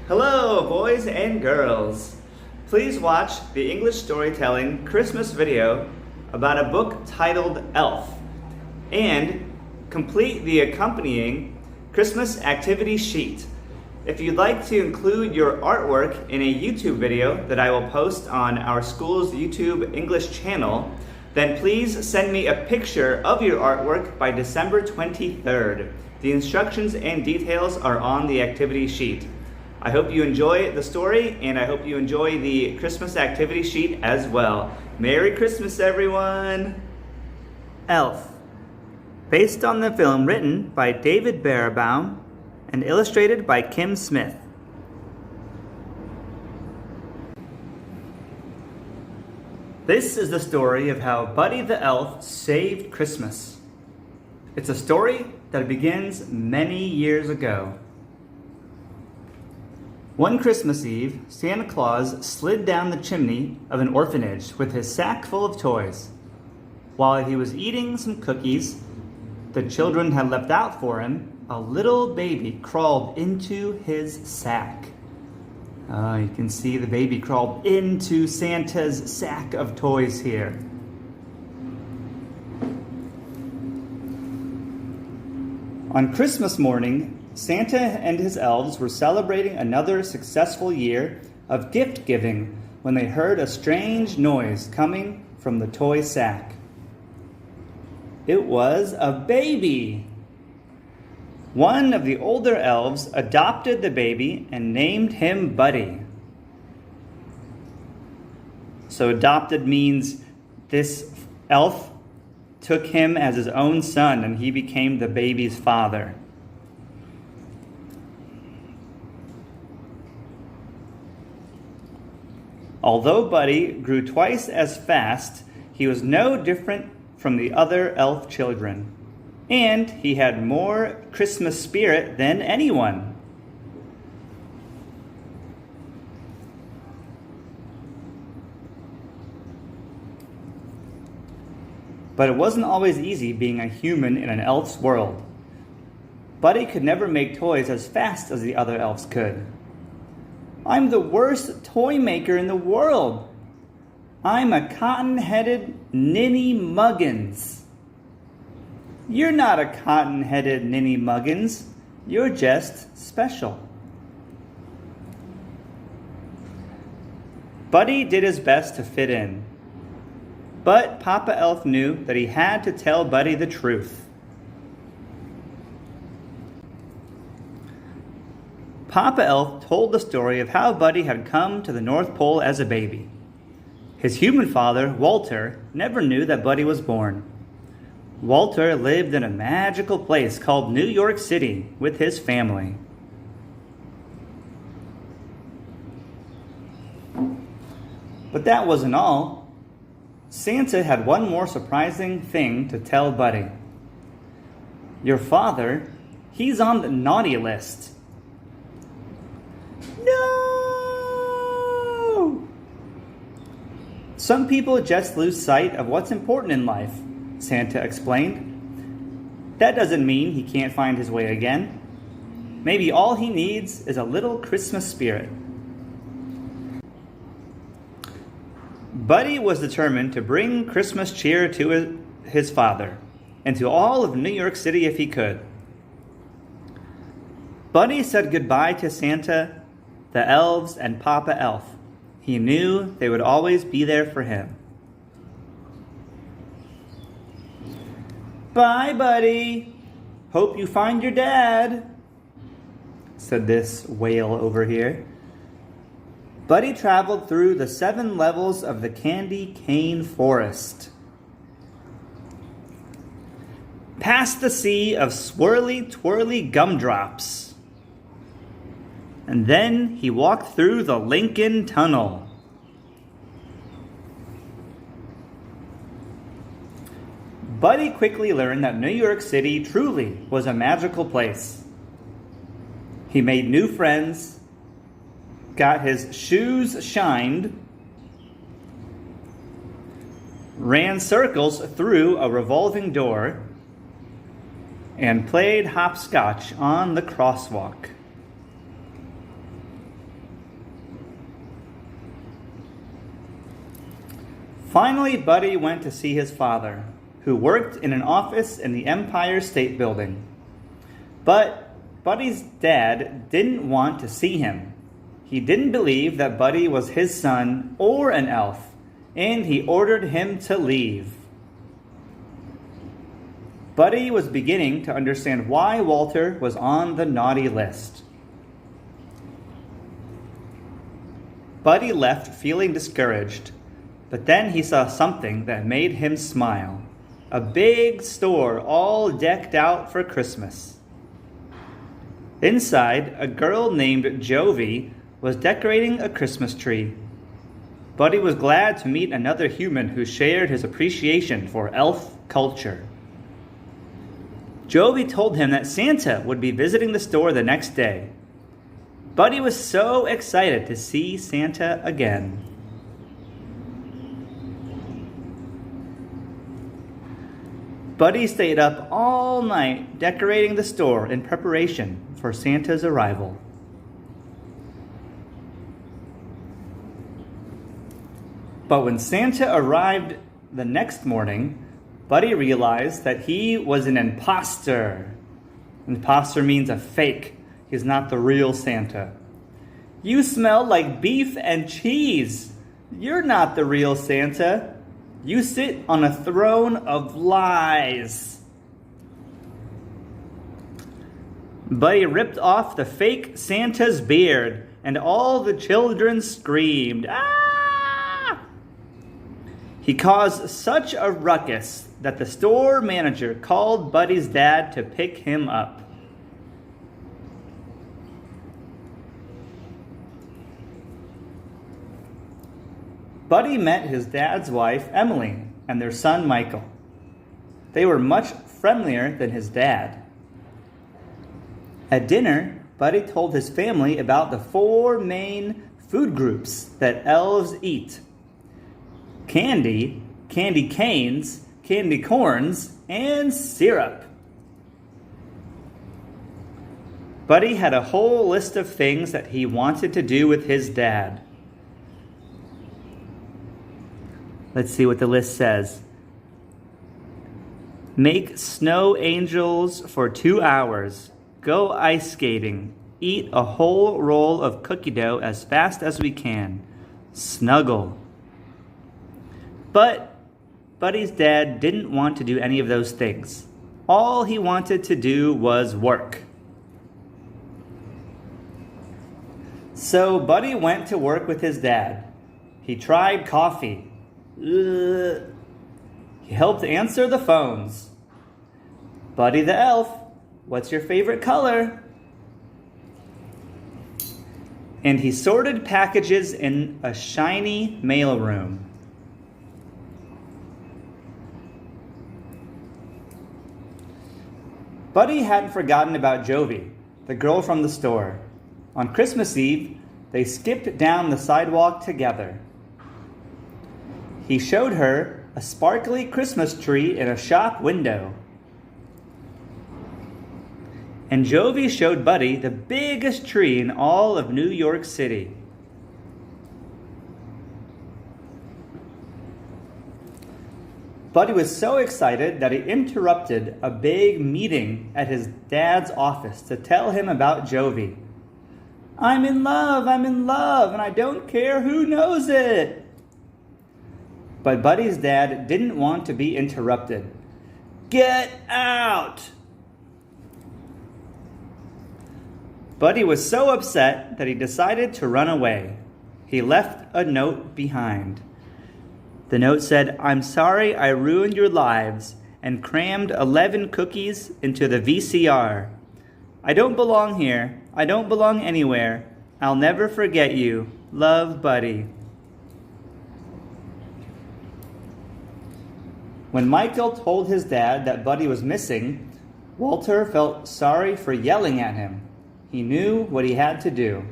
Hello, boys and girls. Please watch the English Storytelling Christmas video about a book titled Elf and complete the accompanying Christmas activity sheet. If you'd like to include your artwork in a YouTube video that I will post on our school's YouTube English channel, then please send me a picture of your artwork by December 23rd. The instructions and details are on the activity sheet. I hope you enjoy the story, and I hope you enjoy the Christmas activity sheet as well. Merry Christmas, everyone! Elf, based on the film written by David Berenbaum and illustrated by Kim Smith. This is the story of how Buddy the Elf saved Christmas. It's a story that begins many years ago. One Christmas Eve, Santa Claus slid down the chimney of an orphanage with his sack full of toys. While he was eating some cookies the children had left out for him, a little baby crawled into his sack. You can see the baby crawled into Santa's sack of toys here. On Christmas morning, Santa and his elves were celebrating another successful year of gift giving when they heard a strange noise coming from the toy sack. It was a baby. One of the older elves adopted the baby and named him Buddy. So adopted means this elf took him as his own son and he became the baby's father. Although Buddy grew twice as fast, he was no different from the other elf children. And he had more Christmas spirit than anyone. But it wasn't always easy being a human in an elf's world. Buddy could never make toys as fast as the other elves could. I'm the worst toy maker in the world. I'm a cotton-headed ninny muggins. You're not a cotton-headed ninny muggins. You're just special. Buddy did his best to fit in. But Papa Elf knew that he had to tell Buddy the truth. Papa Elf told the story of how Buddy had come to the North Pole as a baby. His human father, Walter, never knew that Buddy was born. Walter lived in a magical place called New York City with his family. But that wasn't all. Santa had one more surprising thing to tell Buddy. Your father, he's on the naughty list. No! Some people just lose sight of what's important in life, Santa explained. That doesn't mean he can't find his way again. Maybe all he needs is a little Christmas spirit. Buddy was determined to bring Christmas cheer to his father and to all of New York City if he could. Buddy said goodbye to Santa, the elves, and Papa Elf. He knew they would always be there for him. Bye, Buddy. Hope you find your dad, said this whale over here. Buddy traveled through the 7 levels of the candy cane forest, past the sea of swirly, twirly gumdrops, and then he walked through the Lincoln Tunnel. Buddy quickly learned that New York City truly was a magical place. He made new friends, got his shoes shined, ran circles through a revolving door, and played hopscotch on the crosswalk. Finally, Buddy went to see his father, who worked in an office in the Empire State Building. But Buddy's dad didn't want to see him. He didn't believe that Buddy was his son or an elf, and he ordered him to leave. Buddy was beginning to understand why Walter was on the naughty list. Buddy left feeling discouraged, but then he saw something that made him smile. A big store all decked out for Christmas. Inside, a girl named Jovi was decorating a Christmas tree. Buddy was glad to meet another human who shared his appreciation for elf culture. Jovi told him that Santa would be visiting the store the next day. Buddy was so excited to see Santa again. Buddy stayed up all night decorating the store in preparation for Santa's arrival. But when Santa arrived the next morning, Buddy realized that he was an imposter. Imposter means a fake. He's not the real Santa. You smell like beef and cheese. You're not the real Santa. You sit on a throne of lies. Buddy ripped off the fake Santa's beard, and all the children screamed, "Ah!" He caused such a ruckus that the store manager called Buddy's dad to pick him up. Buddy met his dad's wife, Emily, and their son, Michael. They were much friendlier than his dad. At dinner, Buddy told his family about the 4 main food groups that elves eat: candy, candy canes, candy corns, and syrup. Buddy had a whole list of things that he wanted to do with his dad. Let's see what the list says. Make snow angels for 2 hours. Go ice skating. Eat a whole roll of cookie dough as fast as we can. Snuggle. But Buddy's dad didn't want to do any of those things. All he wanted to do was work. So Buddy went to work with his dad. He tried coffee. He helped answer the phones. Buddy the elf, what's your favorite color? And he sorted packages in a shiny mailroom. Buddy hadn't forgotten about Jovi, the girl from the store. On Christmas Eve, they skipped down the sidewalk together. He showed her a sparkly Christmas tree in a shop window. And Jovi showed Buddy the biggest tree in all of New York City. Buddy was so excited that he interrupted a big meeting at his dad's office to tell him about Jovi. I'm in love, and I don't care who knows it. But Buddy's dad didn't want to be interrupted. Get out! Buddy was so upset that he decided to run away. He left a note behind. The note said, I'm sorry I ruined your lives and crammed 11 cookies into the VCR. I don't belong here. I don't belong anywhere. I'll never forget you. Love, Buddy. When Michael told his dad that Buddy was missing, Walter felt sorry for yelling at him. He knew what he had to do.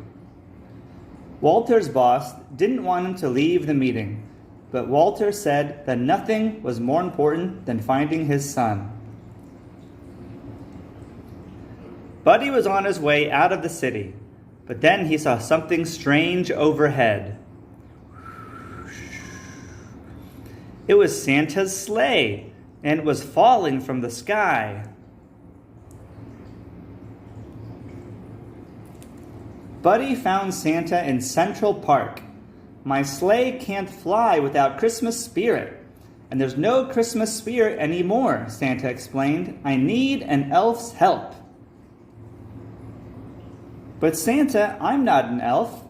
Walter's boss didn't want him to leave the meeting, but Walter said that nothing was more important than finding his son. Buddy was on his way out of the city, but then he saw something strange overhead. It was Santa's sleigh, and it was falling from the sky. Buddy found Santa in Central Park. My sleigh can't fly without Christmas spirit. And there's no Christmas spirit anymore, Santa explained. I need an elf's help. But Santa, I'm not an elf.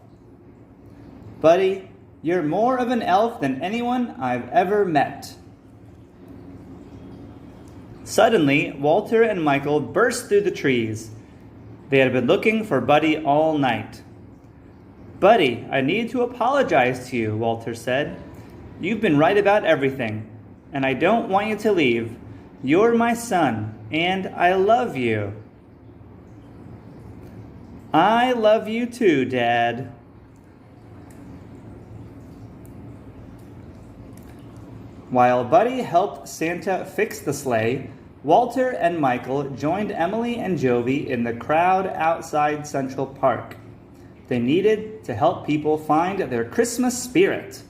Buddy, you're more of an elf than anyone I've ever met. Suddenly, Walter and Michael burst through the trees. They had been looking for Buddy all night. Buddy, I need to apologize to you, Walter said. You've been right about everything, and I don't want you to leave. You're my son, and I love you. I love you too, Dad. While Buddy helped Santa fix the sleigh, Walter and Michael joined Emily and Jovi in the crowd outside Central Park. They needed to help people find their Christmas spirit.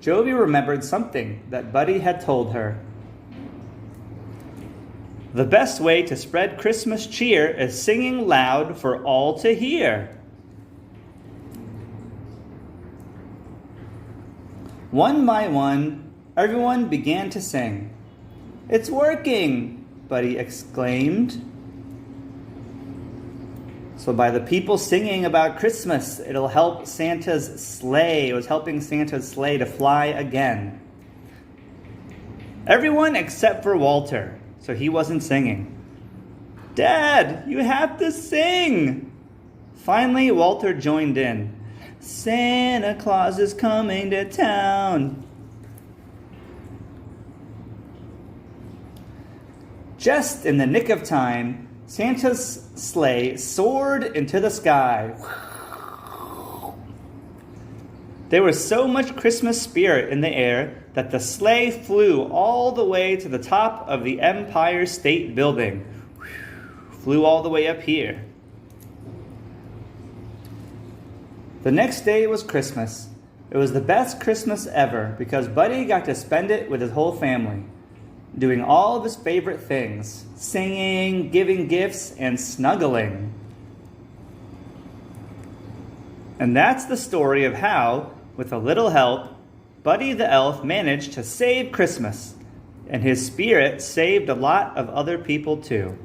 Jovi remembered something that Buddy had told her. The best way to spread Christmas cheer is singing loud for all to hear. One by one, everyone began to sing. It's working, Buddy exclaimed. So by the people singing about Christmas, it'll help Santa's sleigh. It was helping Santa's sleigh to fly again. Everyone except for Walter, so he wasn't singing. Dad, you have to sing! Finally, Walter joined in. Santa Claus is coming to town. Just in the nick of time, Santa's sleigh soared into the sky. There was so much Christmas spirit in the air that the sleigh flew all the way to the top of the Empire State Building. Flew all the way up here. The next day was Christmas. It was the best Christmas ever because Buddy got to spend it with his whole family, doing all of his favorite things, singing, giving gifts, and snuggling. And that's the story of how, with a little help, Buddy the Elf managed to save Christmas, and his spirit saved a lot of other people too.